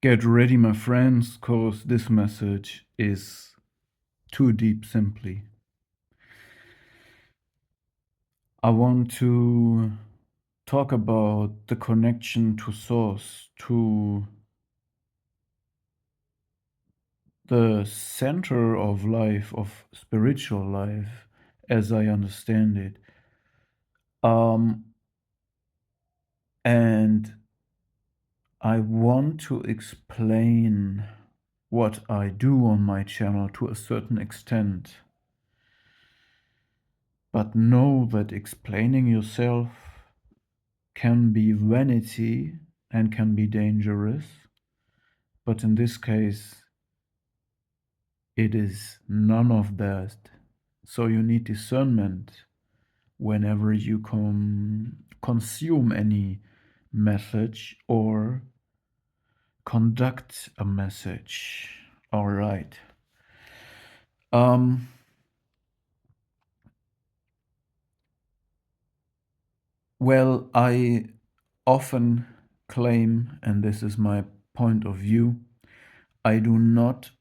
Get ready, my friends, cause this message is too deep simply. I want to talk about the connection to source, to the center of life, of spiritual life, as I understand it. And I want to explain what I do on my channel to a certain extent. But know that explaining yourself can be vanity and can be dangerous. But in this case, it is none of that. So you need discernment whenever you consume any message or conduct a message. All right. Well, I often claim, and this is my point of view, I do not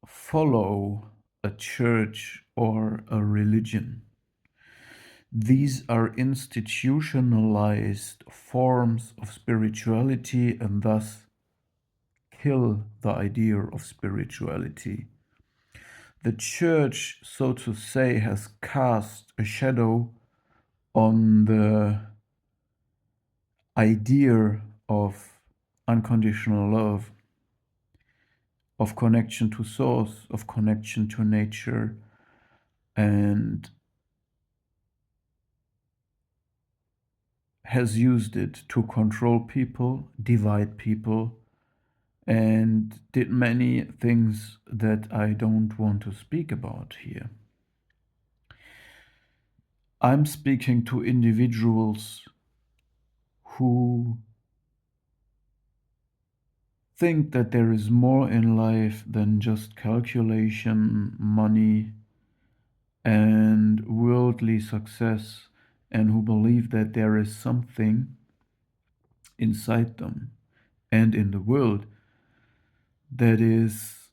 follow a church or a religion. These are institutionalized forms of spirituality and thus kill the idea of spirituality. The church, so to say, has cast a shadow on the idea of unconditional love, of connection to source, of connection to nature, and has used it to control people, divide people, and did many things that I don't want to speak about here. I'm speaking to individuals who think that there is more in life than just calculation, money, and worldly success, and who believe that there is something inside them and in the world that is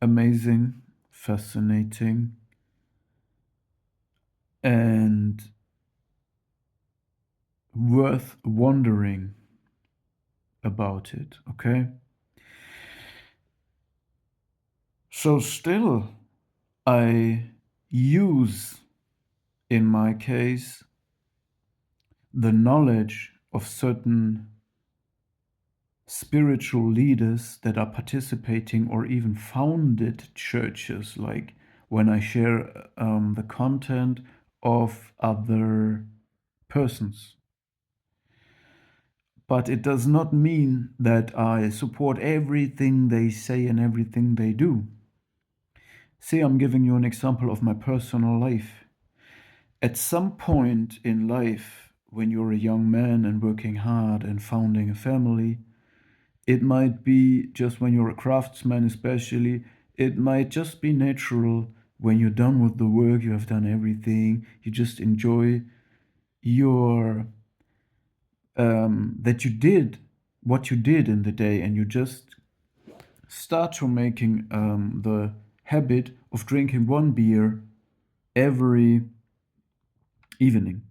amazing, fascinating, and worth wondering about it, okay? So still, I use, in my case, the knowledge of certain spiritual leaders that are participating or even founded churches, like when I share the content of other persons. But it does not mean that I support everything they say and everything they do. See, I'm giving you an example of my personal life. At some point in life, when you're a young man and working hard and founding a family, it might be just when you're a craftsman, especially, it might just be natural when you're done with the work, you have done everything, you just enjoy your that you did what you did in the day, and you just start to making the habit of drinking one beer every evening.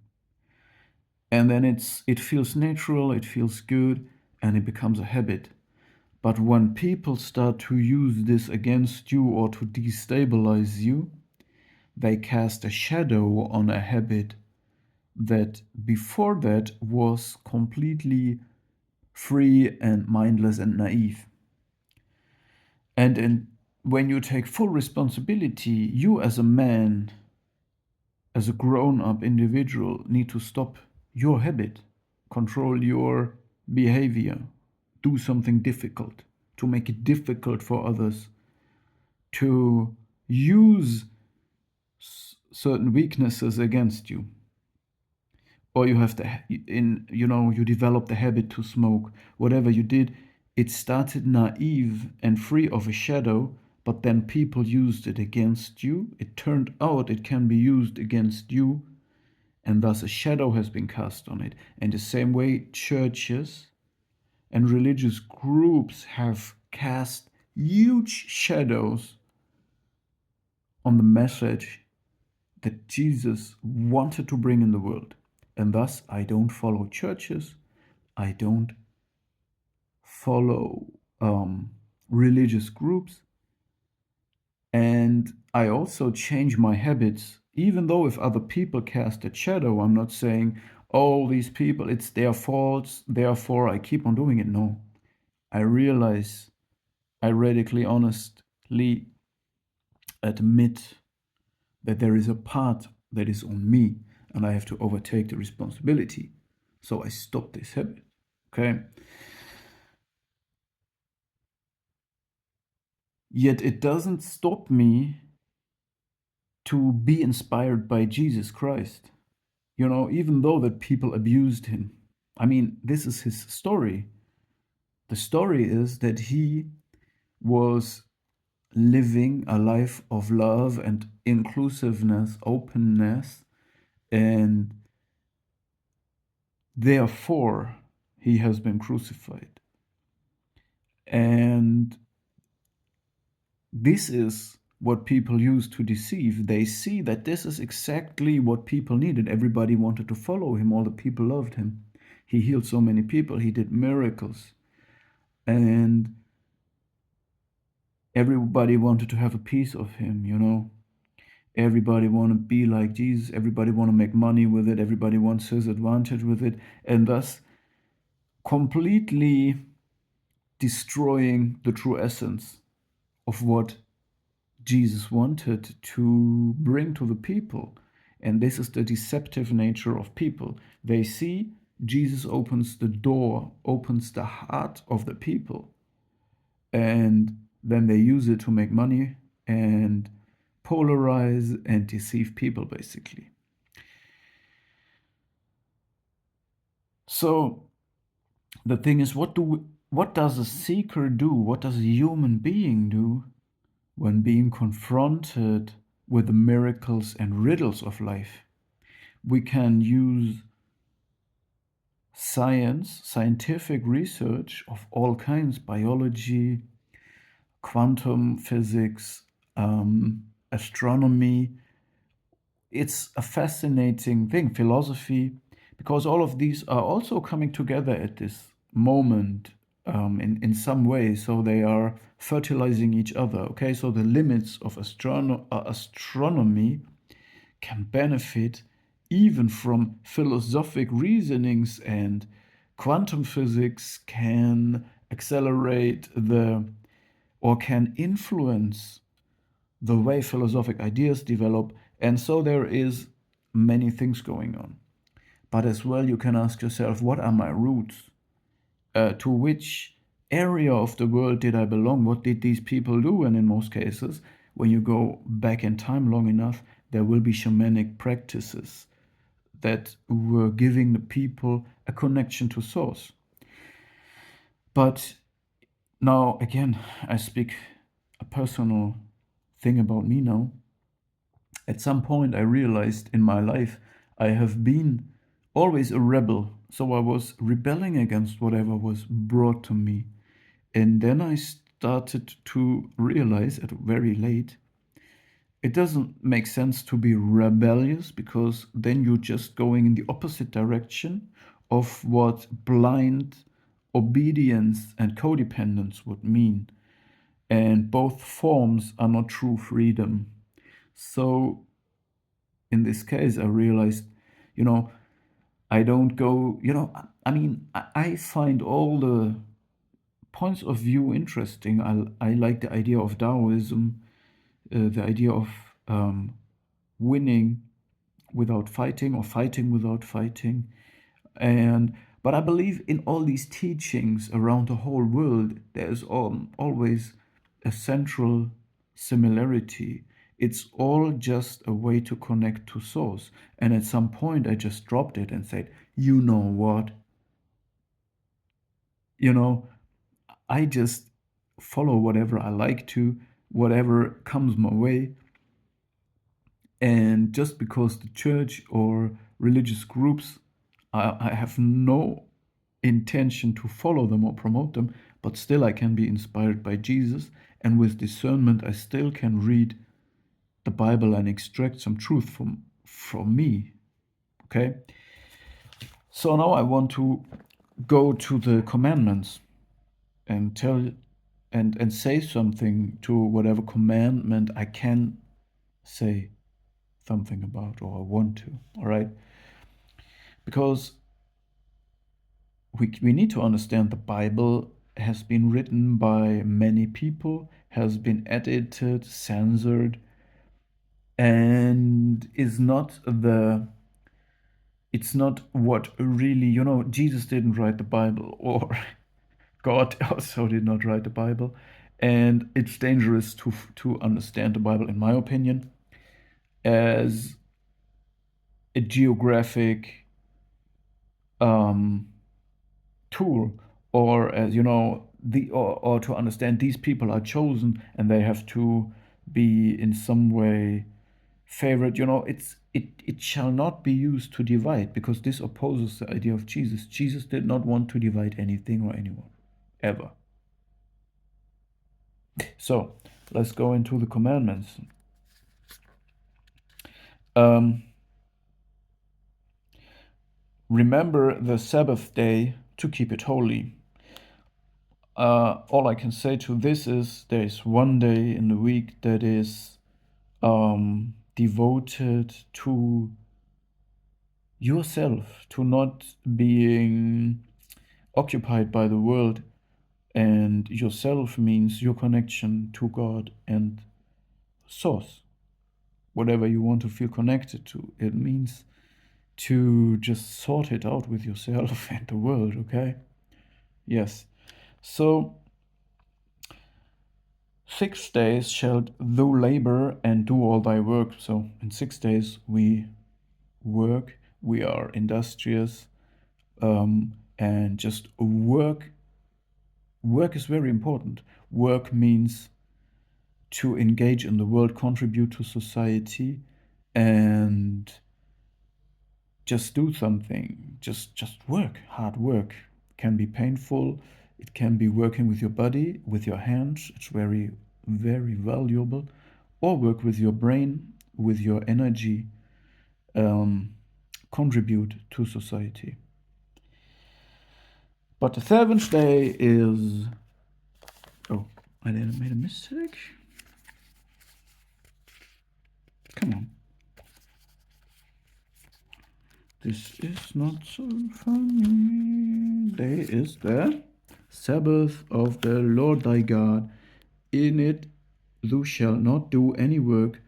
And then it feels natural, it feels good, and it becomes a habit. But when people start to use this against you or to destabilize you, they cast a shadow on a habit that before that was completely free and mindless and naive. And when you take full responsibility, you as a man, as a grown up individual, need to stop your habit, control your behavior, do something difficult, to make it difficult for others to use certain weaknesses against you. Or you have to, you develop the habit to smoke. Whatever you did, it started naive and free of a shadow, but then people used it against you. It turned out it can be used against you, and thus a shadow has been cast on it. And the same way, churches and religious groups have cast huge shadows on the message that Jesus wanted to bring in the world. And thus, I don't follow churches, I don't follow religious groups, and I also change my habits. Even though if other people cast a shadow, I'm not saying, oh, these people, it's their faults, therefore I keep on doing it. No, I realize, I radically honestly admit that there is a part that is on me and I have to overtake the responsibility. So I stop this habit. Okay. Yet it doesn't stop me to be inspired by Jesus Christ. You know, even though that people abused him. I mean, this is his story. The story is that he was living a life of love and inclusiveness, openness, and therefore he has been crucified. And this is what people use to deceive. They see that this is exactly what people needed. Everybody wanted to follow him, all the people loved him. He healed so many people, he did miracles. And everybody wanted to have a piece of him, you know. Everybody want to be like Jesus. Everybody want to make money with it. Everybody wants his advantage with it. And thus completely destroying the true essence of what Jesus wanted to bring to the people. And this is the deceptive nature of people. They see Jesus opens the door, opens the heart of the people, and then they use it to make money and polarize and deceive people, basically. So the thing is, what does a seeker do? What does a human being do when being confronted with the miracles and riddles of life? We can use science, scientific research of all kinds, biology, quantum physics, astronomy. It's a fascinating thing, philosophy, because all of these are also coming together at this moment in some way. So they are fertilizing each other. Okay, so the limits of astronomy can benefit even from philosophic reasonings, and quantum physics can accelerate or can influence the way philosophic ideas develop. And so there is many things going on. But as well, you can ask yourself, what are my roots? To which area of the world did I belong? What did these people do? And in most cases, when you go back in time long enough, there will be shamanic practices that were giving the people a connection to source. But now, again, I speak a personal thing about me now. At some point, I realized in my life I have been always a rebel. So I was rebelling against whatever was brought to me. And then I started to realize at very late, it doesn't make sense to be rebellious, because then you're just going in the opposite direction of what blind obedience and codependence would mean. And both forms are not true freedom. So in this case, I realized, I don't go, I find all the points of view interesting. I like the idea of Taoism, the idea of winning without fighting, or fighting without fighting. But I believe in all these teachings around the whole world, there is always a central similarity. It's all just a way to connect to source. And at some point, I just dropped it and said, you know what? I just follow whatever I like to, whatever comes my way. And just because the church or religious groups, I have no intention to follow them or promote them, but still I can be inspired by Jesus, and with discernment I still can read the Bible and extract some truth from me. Okay? So now I want to go to the commandments and tell and say something to whatever commandment I can say something about or I want to. All right? Because we need to understand the Bible has been written by many people, has been edited, censored, and it's not what really, Jesus didn't write the Bible, or God also did not write the Bible, and it's dangerous to understand the Bible, in my opinion, as a geographic tool, or as or to understand these people are chosen and they have to be in some way favored. It shall not be used to divide, because this opposes the idea of Jesus. Jesus did not want to divide anything or anyone, ever. So let's go into the commandments. Remember the Sabbath day to keep it holy. All I can say to this is there is one day in the week that is devoted to yourself, to not being occupied by the world. And yourself means your connection to God and Source, whatever you want to feel connected to. It means to just sort it out with yourself and the world, okay? Yes. So 6 days shalt thou labor and do all thy work. So in 6 days we work, we are industrious, and just work. Work is very important. Work means to engage in the world, contribute to society, and just do something. Just work. Hard work can be painful. It can be working with your body, with your hands. It's very, very valuable. Or work with your brain, with your energy. Contribute to society. But the seventh day is... Oh, I made a mistake. Come on. This is not so funny. Day is the Sabbath of the Lord thy God. In it thou shalt not do any work,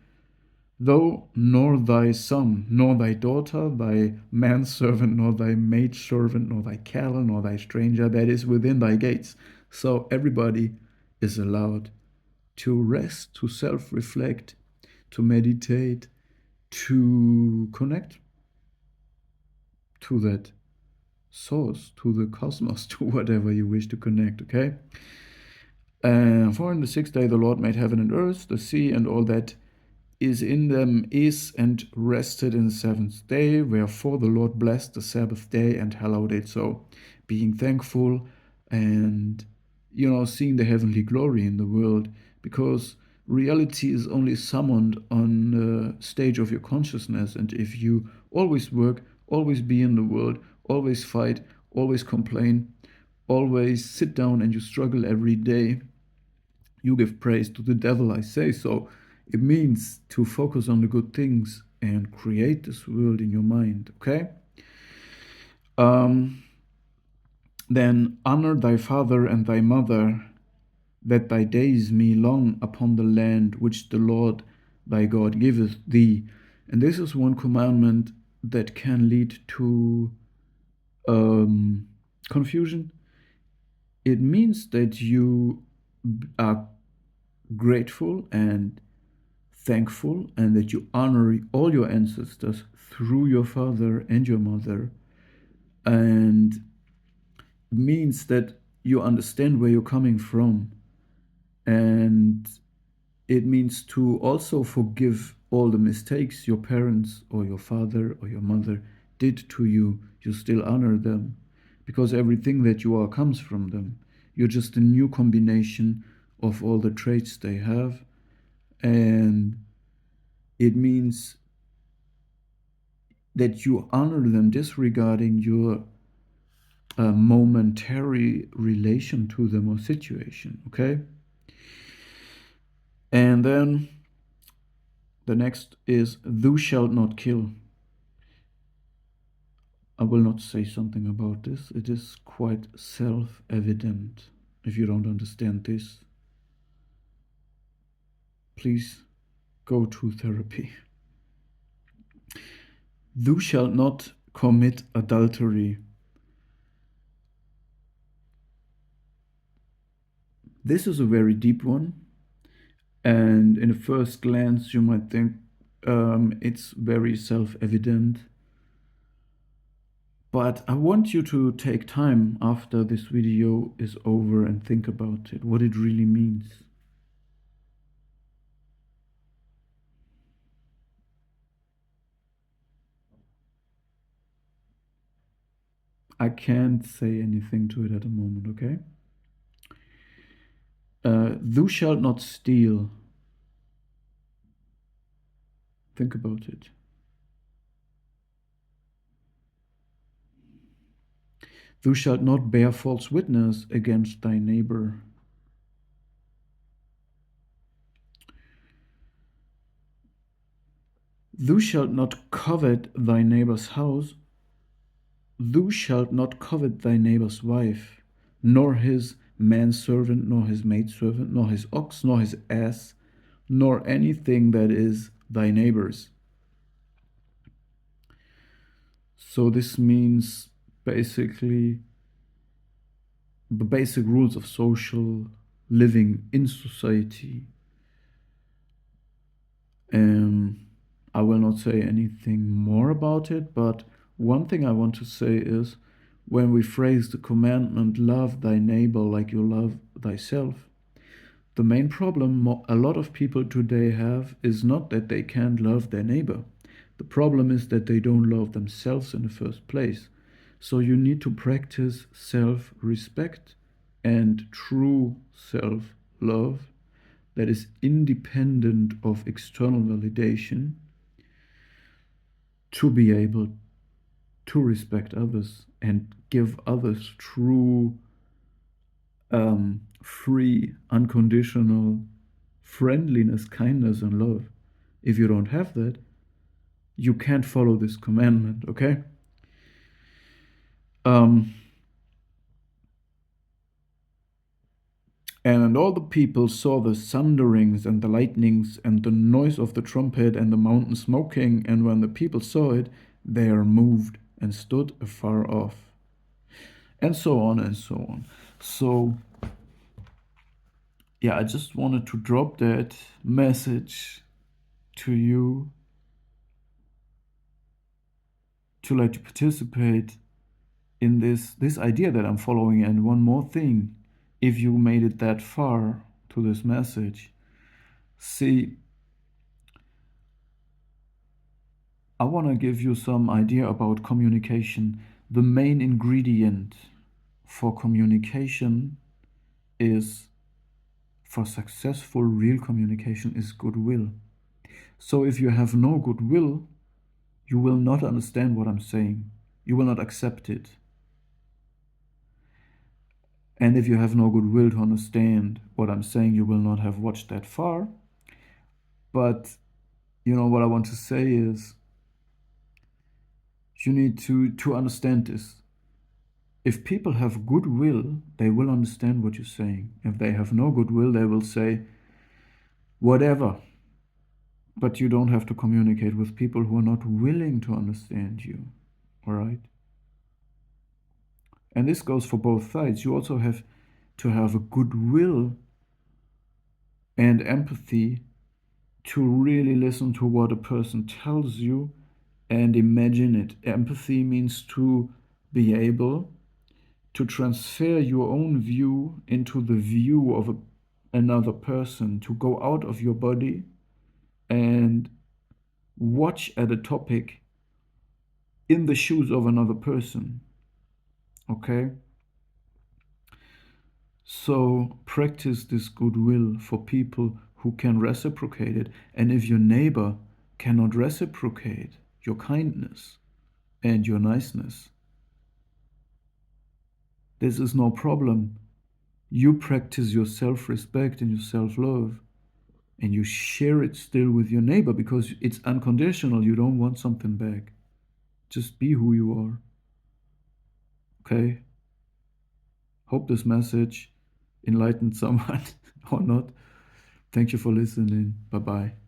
thou, nor thy son, nor thy daughter, thy manservant, nor thy maidservant, nor thy cattle, nor thy stranger that is within thy gates. So everybody is allowed to rest, to self-reflect, to meditate, to connect to that source, to the cosmos, to whatever you wish to connect, okay? For in the 6th day the Lord made heaven and earth, the sea, and all that is in them is, and rested in the 7th day. Wherefore the Lord blessed the Sabbath day and hallowed it. So being thankful and, seeing the heavenly glory in the world, because reality is only summoned on the stage of your consciousness. And if you always work, always be in the world, always fight, always complain, always sit down and you struggle every day, you give praise to the devil, I say. So it means to focus on the good things and create this world in your mind, okay? Then honor thy father and thy mother, that thy days may long upon the land which the Lord thy God giveth thee. And this is one commandment that can lead to confusion. It means that you are grateful and thankful, and that you honor all your ancestors through your father and your mother. And it means that you understand where you're coming from. And it means to also forgive all the mistakes your parents or your father or your mother did to you. You still honor them, because everything that you are comes from them. You're just a new combination of all the traits they have, and it means that you honor them disregarding your momentary relation to them or situation, okay? And then the next is, thou shalt not kill. I will not say something about this. It is quite self-evident. If you don't understand this, please go to therapy. Thou shalt not commit adultery. This is a very deep one, and in a first glance you might think it's very self-evident. But I want you to take time after this video is over and think about it, what it really means. I can't say anything to it at the moment, okay? Thou shalt not steal. Think about it. Thou shalt not bear false witness against thy neighbor. Thou shalt not covet thy neighbor's house. Thou shalt not covet thy neighbor's wife, nor his manservant, nor his maidservant, nor his ox, nor his ass, nor anything that is thy neighbor's. So this means basically the basic rules of social living in society. I will not say anything more about it, but one thing I want to say is, when we phrase the commandment, love thy neighbor like you love thyself, the main problem a lot of people today have is not that they can't love their neighbor. The problem is that they don't love themselves in the first place. So you need to practice self-respect and true self-love that is independent of external validation to be able to respect others and give others true, free, unconditional friendliness, kindness, and love. If you don't have that, you can't follow this commandment, okay? And all the people saw the thunderings and the lightnings and the noise of the trumpet and the mountain smoking, and when the people saw it, they are moved and stood afar off. And so on and so on. So, yeah, I just wanted to drop that message to you to let you participate in this idea that I'm following. And one more thing, if you made it that far to this message, see, I want to give you some idea about communication. The main ingredient for communication is, for successful real communication, is goodwill. So if you have no goodwill, you will not understand what I'm saying. You will not accept it. And if you have no goodwill to understand what I'm saying, you will not have watched that far. But, you know, what I want to say is, you need to understand this. If people have goodwill, they will understand what you're saying. If they have no goodwill, they will say whatever. But you don't have to communicate with people who are not willing to understand you, all right? And this goes for both sides. You also have to have a goodwill and empathy to really listen to what a person tells you and imagine it. Empathy means to be able to transfer your own view into the view of another person, to go out of your body and watch at a topic in the shoes of another person. Okay? So practice this goodwill for people who can reciprocate it. And if your neighbor cannot reciprocate your kindness and your niceness, this is no problem. You practice your self respect and your self love, and you share it still with your neighbor because it's unconditional. You don't want something back. Just be who you are. Okay? Hope this message enlightened someone or not. Thank you for listening. Bye bye.